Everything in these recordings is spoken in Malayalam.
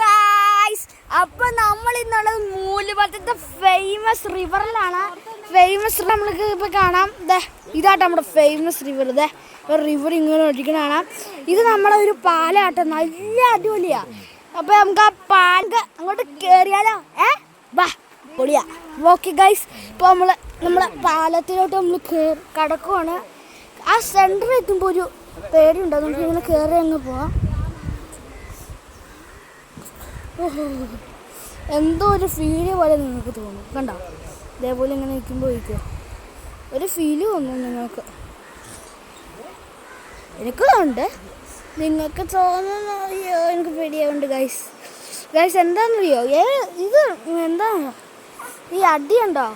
ഗായ്സ്, അപ്പൊ നമ്മൾ ഇന്നുള്ളത് മൂലപുരത്തെ ഫേമസ് റിവറിലാണ്. ഫേമസ് നമ്മൾക്ക് ഇപ്പൊ കാണാം. ഇതാട്ടോ നമ്മുടെ ഫേമസ് റിവർ. റിവർ ഇങ്ങനെ ഒഴിക്കണാണ്. ഇത് നമ്മളെ ഒരു പാലാട്ടോ, നല്ല അടിപൊളിയാ. അപ്പൊ നമുക്ക് ആ പാല് അങ്ങോട്ട് കേറിയാലോ? വാ പൊളിയാ. ഓക്കെ ഗൈസ്, ഇപ്പൊ നമ്മളെ പാലത്തിലോട്ട് നമ്മൾ കടക്കുവാണ്. ആ സെന്ററിൽ എത്തുമ്പോൾ ഒരു പേടിയുണ്ടോ? നമുക്ക് ഇങ്ങനെ കയറി അങ്ങ് പോവാം. എന്തോ ഒരു ഫീല് പോലെ നിങ്ങൾക്ക് തോന്നും. കണ്ടോ? ഇതേപോലെ ഇങ്ങനെ നിൽക്കുമ്പോൾ ഒരു ഫീല് തോന്നും നിങ്ങൾക്ക്. എനിക്കുണ്ട്, നിങ്ങൾക്ക് തോന്നുന്നു. അയ്യോ, എനിക്ക് പേടിയാവുണ്ട് ഗൈസ്. എന്താണെന്നറിയോ? ഇത് എന്താ ഈ അടിയുണ്ടോ?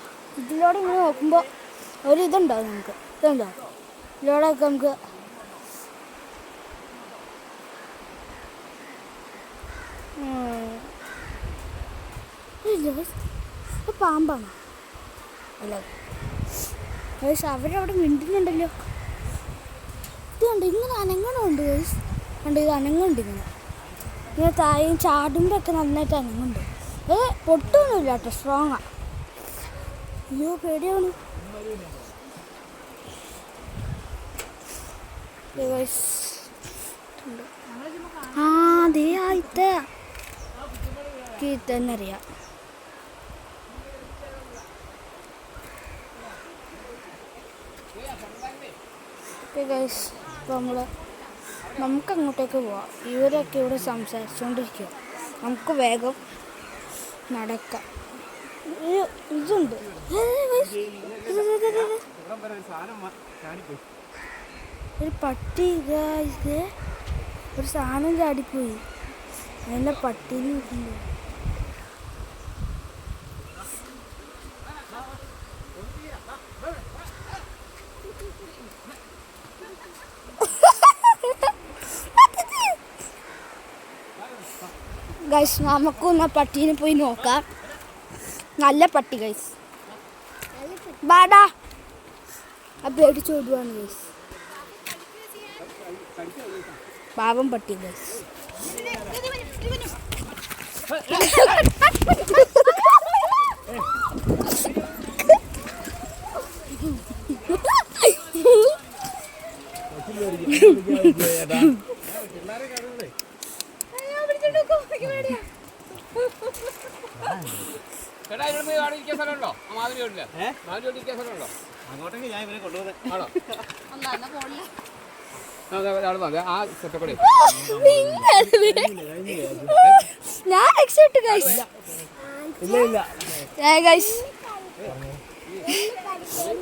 ഇതിലൂടെ ഇങ്ങനെ നോക്കുമ്പോൾ ഒരിതുണ്ടോ നമുക്ക്? ഇതുണ്ടോ? ഇതിലൂടെയൊക്കെ നമുക്ക് പാമ്പാണോ? അല്ല, അവരവിടെ മിണ്ടുന്നുണ്ടല്ലോ. ഇതുണ്ട്, ഇങ്ങനെ അനങ്ങണമുണ്ട് ഗൈസ്. കണ്ട്, ഇത് അനങ്ങുന്നുണ്ട് ഇങ്ങനെ താഴെയും ചാടുമ്പോൾ ഒക്കെ നന്നായിട്ട് അനങ്ങുന്നുണ്ട്. പൊട്ടൊന്നുമില്ല കേട്ടോ, സ്ട്രോങ്ങാ. അയ്യോ, പേടിയാണ്. അതേ ആയിത്തേ തന്നെ അറിയാം. ഇപ്പോൾ നമുക്ക് അങ്ങോട്ടേക്ക് പോവാം. ഇവരൊക്കെ ഇവിടെ സംസാരിച്ചുകൊണ്ടിരിക്കുക. നമുക്ക് വേഗം നടക്കാം. ഇതുണ്ട്, ഒരു പട്ടി. ഒരു സാധനം ചാടിപ്പോയി. അതിൻ്റെ പട്ടീനെ നോക്കുന്നുണ്ട്. ഗൈസ്, നമുക്കൊന്ന് പട്ടീനെ പോയി നോക്കാം. നല്ല പട്ടി ഗൈസ്. ബാടാ, പേടിച്ചോടുവാണ് ഗൈസ്. പാവം പട്ടി ഗൈസ്. ഞാൻ രക്ഷപ്പെട്ടു ഗൈസ്.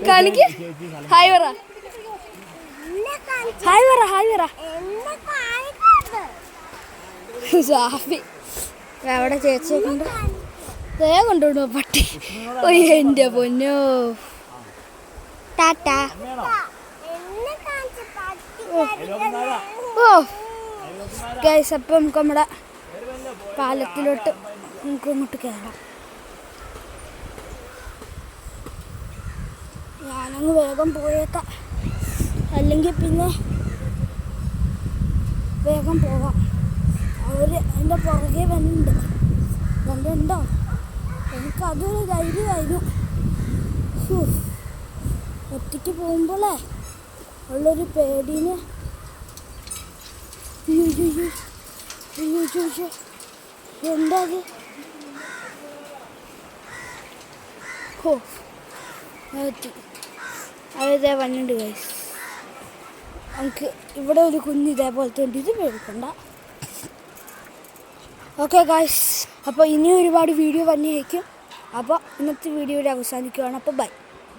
കാണിക്ക്. ഹായ് പറ, ഹായ് പറ, ഹായ് പറ. സാഫി അവിടെ ചേച്ചിയെ കൊണ്ട് കൊണ്ടുവിടുമോ പട്ടി? എൻ്റെ പൊന്നോ. ടാറ്റ. ഓ ഗൈസ്, അപ്പം നമുക്ക് നമ്മുടെ പാലത്തിലോട്ട് നമുക്ക് ഇങ്ങോട്ട് കയറാം. ഞാനങ്ങ് വേഗം പോയേക്കാം, അല്ലെങ്കിൽ പിന്നെ വേഗം പോവാം. അവർ അതിൻ്റെ പുറകെ വരുന്നുണ്ട്. കണ്ടുണ്ടോ? എനിക്കതൊരു ധൈര്യമായിരുന്നു. ഒറ്റയ്ക്ക് പോകുമ്പോഴേ ഉള്ളൊരു പേടീന്. എന്താ അത്? അവരിതേ വന്നിട്ടുണ്ട് ഗൈസ്. നമുക്ക് ഇവിടെ ഒരു കുഞ്ഞ് ഇതേപോലത്തെ ഉണ്ട്. ഇത് പേടിക്കണ്ട. ഓക്കെ ഗൈസ്, അപ്പോൾ ഇനിയും ഒരുപാട് വീഡിയോ വന്നേക്കും. അപ്പോൾ ഇന്നത്തെ വീഡിയോ അവസാനിക്കുകയാണ്. അപ്പോൾ ബൈ.